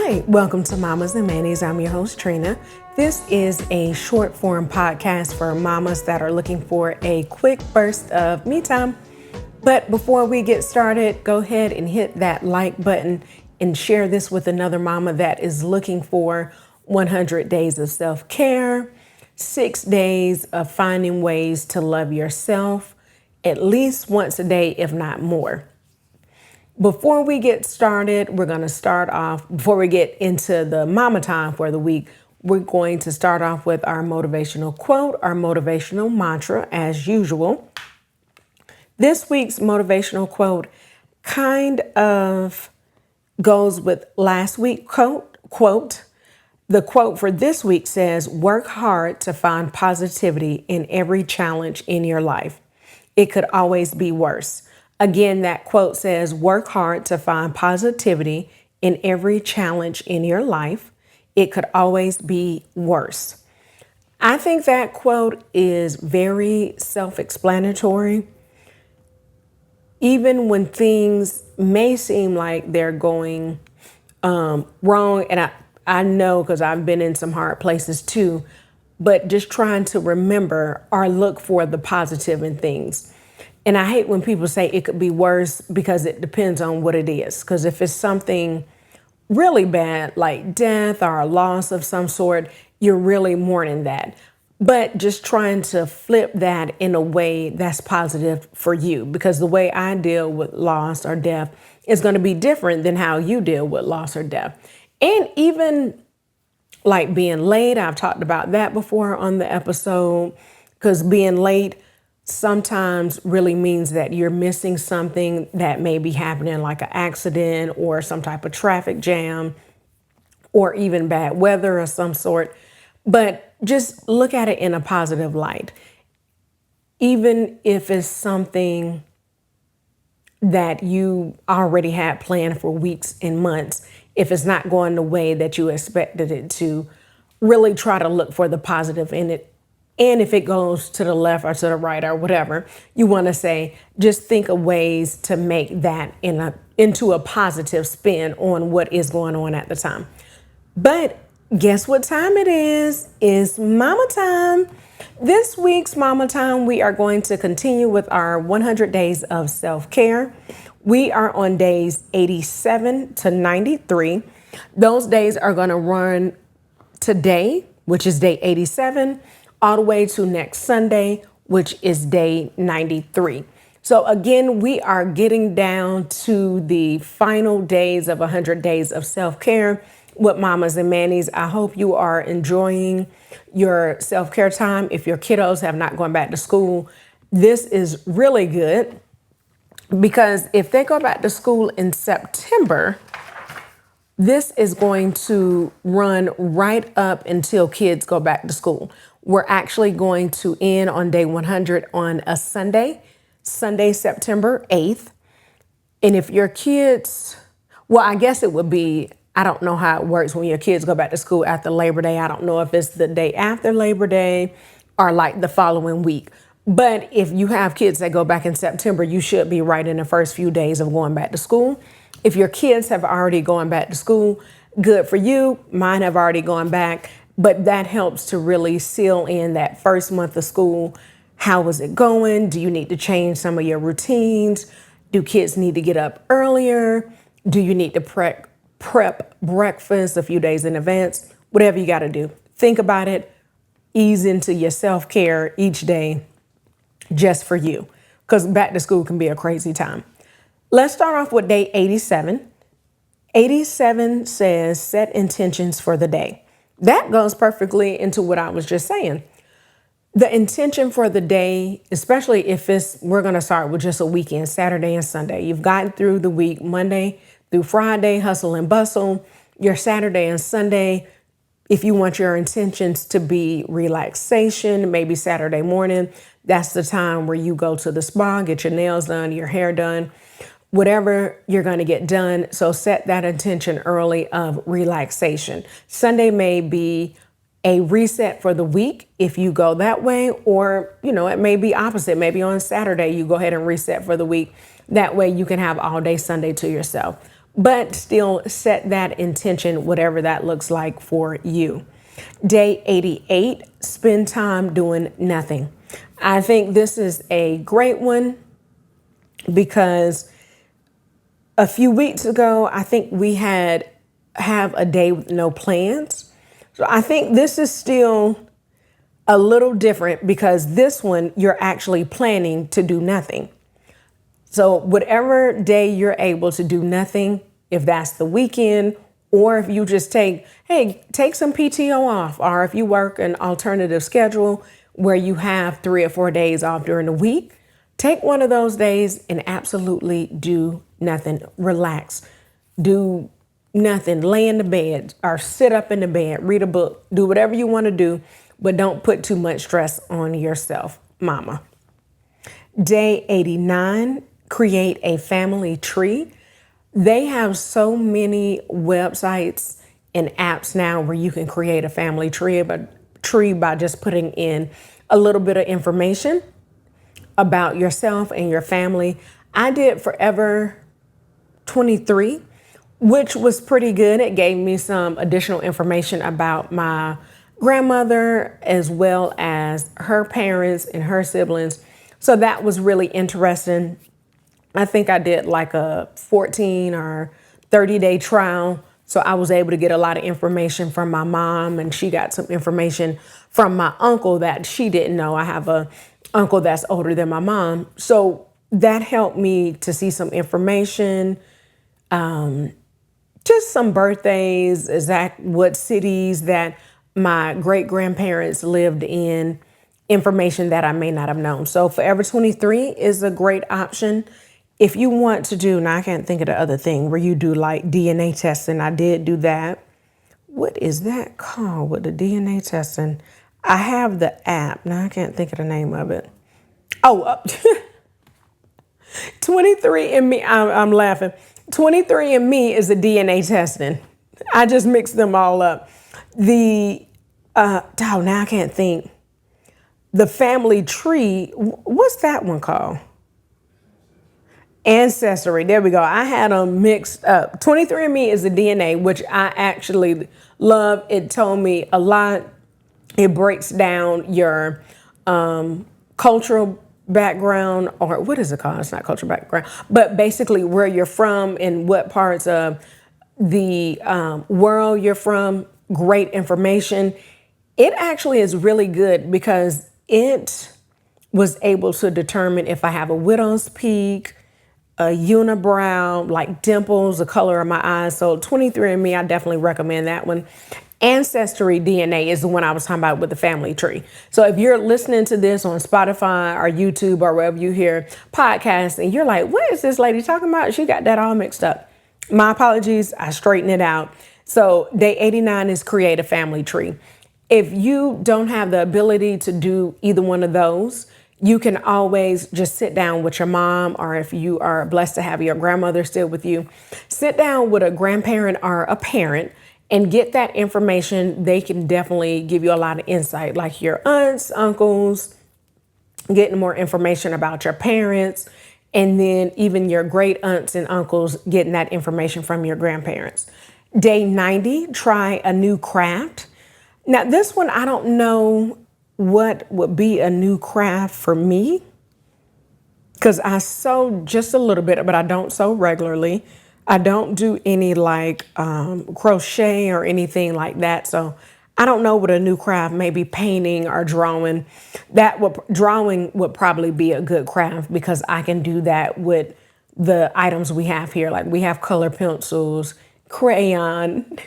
Hi, welcome to Mommas and Manny's. I'm your host, Trina. This is a short form podcast for mamas that are looking for a quick burst of me time. But before we get started, go ahead and hit that like button and share this with another mama that is looking for 100 days of self-care, 6 days of finding ways to love yourself at least once a day, if not more. Before we get started, we're going to start off, before we get into the mama time for the week, we're going to start off with our motivational quote, our motivational mantra as usual. This week's motivational quote kind of goes with last week's quote. The quote for this week says, work hard to find positivity in every challenge in your life. It could always be worse. Again, that quote says, work hard to find positivity in every challenge in your life. It could always be worse. I think that quote is very self-explanatory. Even when things may seem like they're going wrong, and I know because I've been in some hard places too, but just trying to remember or look for the positive in things. And I hate when people say it could be worse because it depends on what it is. Because if it's something really bad, like death or a loss of some sort, you're really mourning that. But just trying to flip that in a way that's positive for you, because the way I deal with loss or death is going to be different than how you deal with loss or death. And even like being late, I've talked about that before on the episode, because being late sometimes really means that you're missing something that may be happening, like an accident or some type of traffic jam or even bad weather of some sort. But just look at it in a positive light. Even if it's something that you already had planned for weeks and months, if it's not going the way that you expected it to, really try to look for the positive in it. And if it goes to the left or to the right or whatever, you want to say, just think of ways to make that into a positive spin on what is going on at the time. But guess what time it is? It's mama time. This week's mama time, we are going to continue with our 100 days of self-care. We are on days 87 to 93. Those days are going to run today, which is day 87, all the way to next Sunday, which is day 93. So again, we are getting down to the final days of 100 days of self-care with Mommas and Manny's. I hope you are enjoying your self-care time. If your kiddos have not gone back to school, this is really good, because if they go back to school in September, this is going to run right up until kids go back to school. We're actually going to end on day 100 on a Sunday, September 8th. And if your kids, well, I guess it would be, I don't know how it works when your kids go back to school after Labor Day. I don't know if it's the day after Labor Day or like the following week. But if you have kids that go back in September, you should be right in the first few days of going back to school. If your kids have already gone back to school, good for you. Mine have already gone back, but that helps to really seal in that first month of school. How was it going? Do you need to change some of your routines? Do kids need to get up earlier? Do you need to prep breakfast a few days in advance? Whatever you got to do. Think about it. Ease into your self-care each day just for you, because back to school can be a crazy time. Let's start off with day 87. 87 says, set intentions for the day. That goes perfectly into what I was just saying. The intention for the day, especially if we're going to start with just a weekend, Saturday and Sunday. You've gotten through the week, Monday through Friday, hustle and bustle. Your Saturday and Sunday, if you want your intentions to be relaxation, maybe Saturday morning, that's the time where you go to the spa, get your nails done, your hair done, whatever you're going to get done. So set that intention early of relaxation. Sunday may be a reset for the week if you go that way, or, it may be opposite. Maybe on Saturday, you go ahead and reset for the week. That way you can have all day Sunday to yourself. but still set that intention, whatever that looks like for you. Day 88, spend time doing nothing. I think this is a great one because a few weeks ago, I think we have a day with no plans. So I think this is still a little different because this one you're actually planning to do nothing. So whatever day you're able to do nothing, if that's the weekend, or if you just take some PTO off, or if you work an alternative schedule where you have 3 or 4 days off during the week, take one of those days and absolutely do nothing. Relax. Do nothing. Lay in the bed or sit up in the bed, read a book, do whatever you want to do, but don't put too much stress on yourself, mama. Day 89, create a family tree. They have so many websites and apps now where you can create a family tree by just putting in a little bit of information about yourself and your family. I did Forever 23, which was pretty good. It gave me some additional information about my grandmother as well as her parents and her siblings. So that was really interesting. I think I did like a 14 or 30-day trial. So I was able to get a lot of information from my mom, and she got some information from my uncle that she didn't know. I have a uncle that's older than my mom. So that helped me to see some information, just some birthdays, what cities that my great grandparents lived in, information that I may not have known. So Forever 23 is a great option. If you want to do, now I can't think of the other thing where you do like DNA testing. I did do that. What is that called with the DNA testing? I have the app. Now I can't think of the name of it. Oh, 23andMe. I'm laughing. 23andMe is the DNA testing. I just mixed them all up. Now I can't think. The family tree. What's that one called? Ancestry. There we go. I had them mixed up. 23andMe is the DNA, which I actually love. It told me a lot. It breaks down your cultural background, or what is it called? It's not cultural background, but basically where you're from and what parts of the world you're from. Great information. It actually is really good because it was able to determine if I have a widow's peak, a unibrow, like dimples, the color of my eyes. So 23andMe, I definitely recommend that one. Ancestry DNA is the one I was talking about with the family tree. So if you're listening to this on Spotify or YouTube or wherever you hear podcasts and you're like, what is this lady talking about? She got that all mixed up. My apologies. I straightened it out. So day 89 is create a family tree. If you don't have the ability to do either one of those, you can always just sit down with your mom, or if you are blessed to have your grandmother still with you, sit down with a grandparent or a parent and get that information. They can definitely give you a lot of insight, like your aunts, uncles, getting more information about your parents, and then even your great aunts and uncles, getting that information from your grandparents. Day 90, try a new craft. Now, this one, I don't know what would be a new craft for me, because I sew just a little bit, but I don't sew regularly. I don't do any like crochet or anything like that. So I don't know what a new craft, maybe painting or drawing. Drawing would probably be a good craft because I can do that with the items we have here. Like we have color pencils, crayon,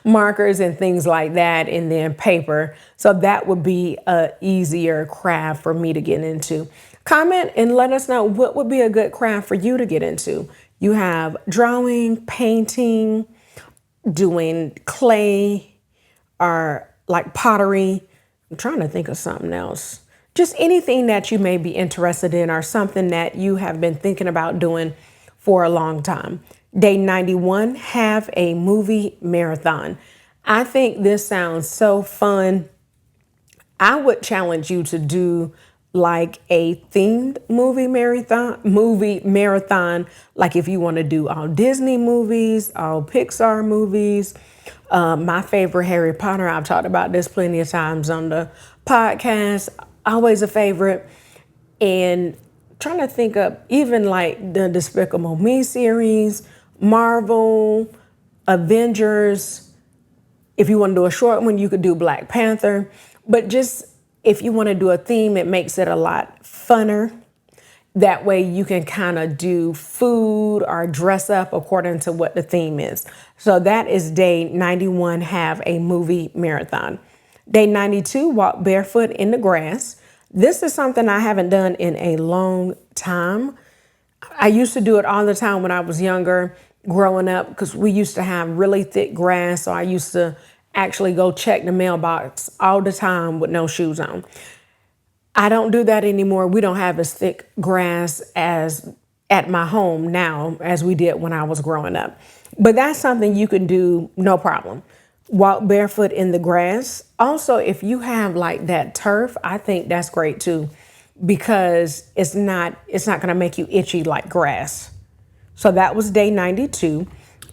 markers and things like that, and then paper. So that would be a easier craft for me to get into. Comment and let us know what would be a good craft for you to get into. You have drawing, painting, doing clay, or like pottery. I'm trying to think of something else. Just anything that you may be interested in or something that you have been thinking about doing for a long time. Day 91, have a movie marathon. I think this sounds so fun. I would challenge you to do like a themed movie marathon, like if you want to do all Disney movies, all Pixar movies. My favorite, Harry Potter. I've talked about this plenty of times on the podcast. Always a favorite. And trying to think of even like the Despicable Me series, Marvel, Avengers. If you want to do a short one, you could do Black Panther. But just if you want to do a theme, it makes it a lot funner. That way you can kind of do food or dress up according to what the theme is. So that is day 91, have a movie marathon. Day 92, walk barefoot in the grass. This is something I haven't done in a long time. I used to do it all the time when I was younger, growing up, because we used to have really thick grass. So I used to actually go check the mailbox all the time with no shoes on. I don't do that anymore. We don't have as thick grass as at my home now as we did when I was growing up. But that's something you can do, no problem. Walk barefoot in the grass. Also, if you have like that turf, I think that's great too, because it's not going to make you itchy like grass. So that was day 92.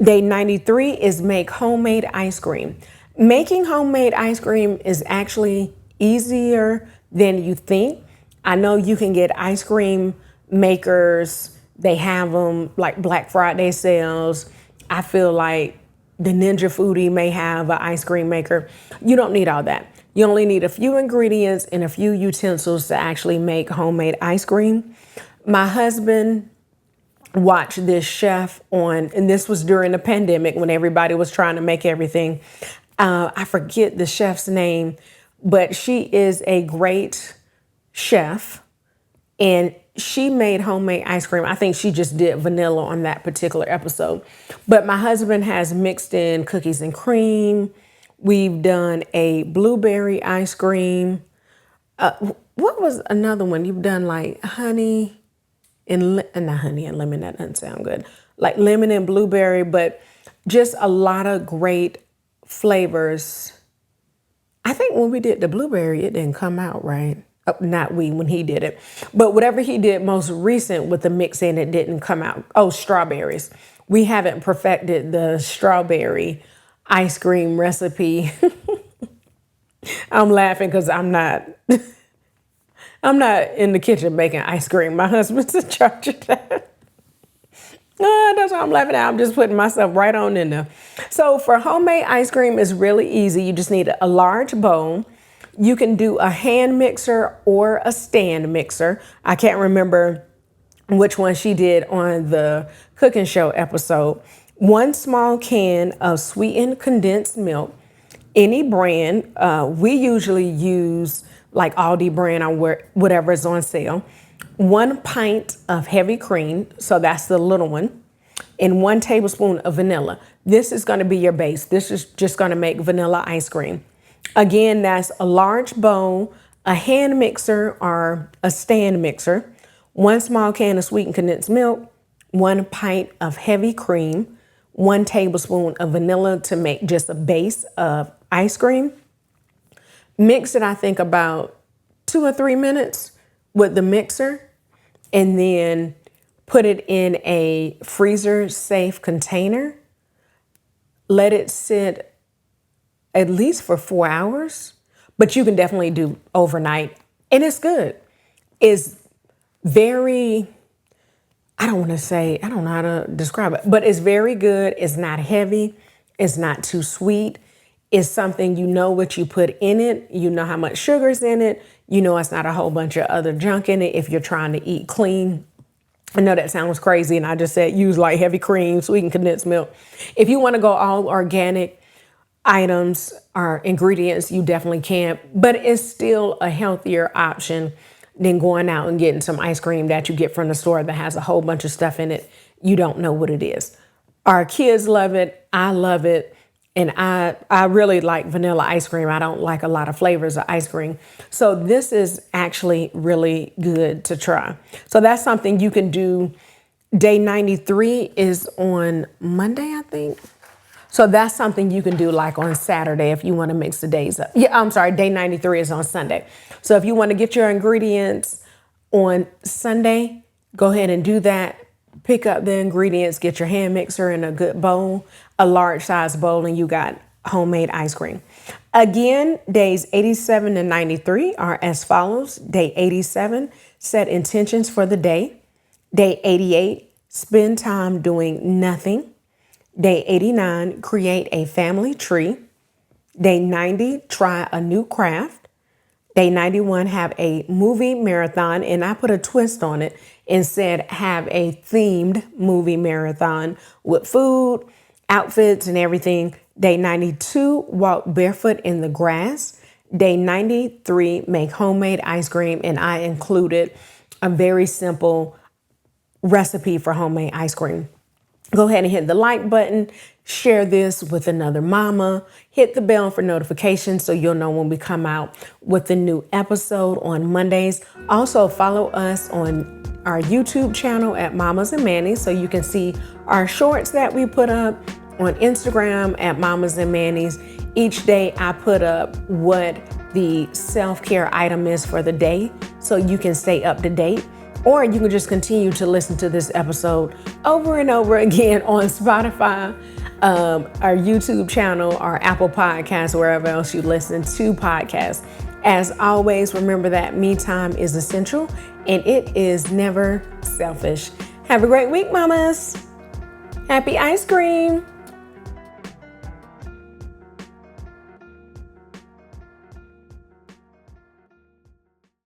Day 93 is make homemade ice cream. Making homemade ice cream is actually easier than you think. I know you can get ice cream makers. They have them like Black Friday sales. I feel like the Ninja Foodie may have an ice cream maker. You don't need all that. You only need a few ingredients and a few utensils to actually make homemade ice cream. My husband watched this chef and this was during the pandemic when everybody was trying to make everything. I forget the chef's name, but she is a great chef and she made homemade ice cream. I think she just did vanilla on that particular episode. But my husband has mixed in cookies and cream. We've done a blueberry ice cream. What was another one? You've done like honey and not honey and lemon. That doesn't sound good. Like lemon and blueberry, but just a lot of great flavors. I think when we did the blueberry, it didn't come out right. Not we, when he did it. But whatever he did most recent with the mix in, it didn't come out. Oh, strawberries. We haven't perfected the strawberry ice cream recipe. I'm laughing because I'm not in the kitchen making ice cream. My husband's in charge of that. That's what I'm laughing at. I'm just putting myself right on in there. So for homemade ice cream, it's really easy. You just need a large bowl. You can do a hand mixer or a stand mixer. I can't remember which one she did on the cooking show episode. 1 small can of sweetened condensed milk, any brand. We usually use like Aldi brand or whatever is on sale. 1 pint of heavy cream, so that's the little one, and 1 tablespoon of vanilla. This is going to be your base. This is just going to make vanilla ice cream. Again, that's a large bowl, a hand mixer or a stand mixer, 1 small can of sweetened condensed milk, 1 pint of heavy cream, 1 tablespoon of vanilla to make just a base of ice cream. Mix it, I think, about 2 or 3 minutes with the mixer, and then put it in a freezer safe container. Let it sit at least for 4 hours, but you can definitely do overnight. And it's good. It's very, I don't know how to describe it, but it's very good. It's not heavy. It's not too sweet. It's something, you know what you put in it. You know how much sugar's in it. You know it's not a whole bunch of other junk in it if you're trying to eat clean. I know that sounds crazy, and I just said use like heavy cream, sweetened condensed milk. If you want to go all organic items or ingredients, you definitely can, but it's still a healthier option than going out and getting some ice cream that you get from the store that has a whole bunch of stuff in it. You don't know what it is. Our kids love it. I love it. And I really like vanilla ice cream. I don't like a lot of flavors of ice cream. So this is actually really good to try. So that's something you can do. Day 93 is on Monday, I think. So that's something you can do like on Saturday if you want to mix the days up. Yeah, I'm sorry, day 93 is on Sunday. So if you want to get your ingredients on Sunday, go ahead and do that. Pick up the ingredients, get your hand mixer in a good bowl, a large size bowl, and you got homemade ice cream. Again, days 87 to 93 are as follows. Day 87, set intentions for the day. Day 88, spend time doing nothing. Day 89, create a family tree. Day 90, try a new craft. Day 91, have a movie marathon. And I put a twist on it and said, have a themed movie marathon with food, outfits, and everything. Day 92, walk barefoot in the grass. Day 93, make homemade ice cream. And I included a very simple recipe for homemade ice cream. Go ahead and hit the like button, share this with another mama, hit the bell for notifications so you'll know when we come out with a new episode on Mondays. Also follow us on our YouTube channel at Mommas and Manny's so you can see our shorts that we put up, on Instagram at Mommas and Manny's. Each day I put up what the self-care item is for the day so you can stay up to date. Or you can just continue to listen to this episode over and over again on Spotify, our YouTube channel, our Apple Podcasts, wherever else you listen to podcasts. As always, remember that me time is essential and it is never selfish. Have a great week, mamas. Happy ice cream.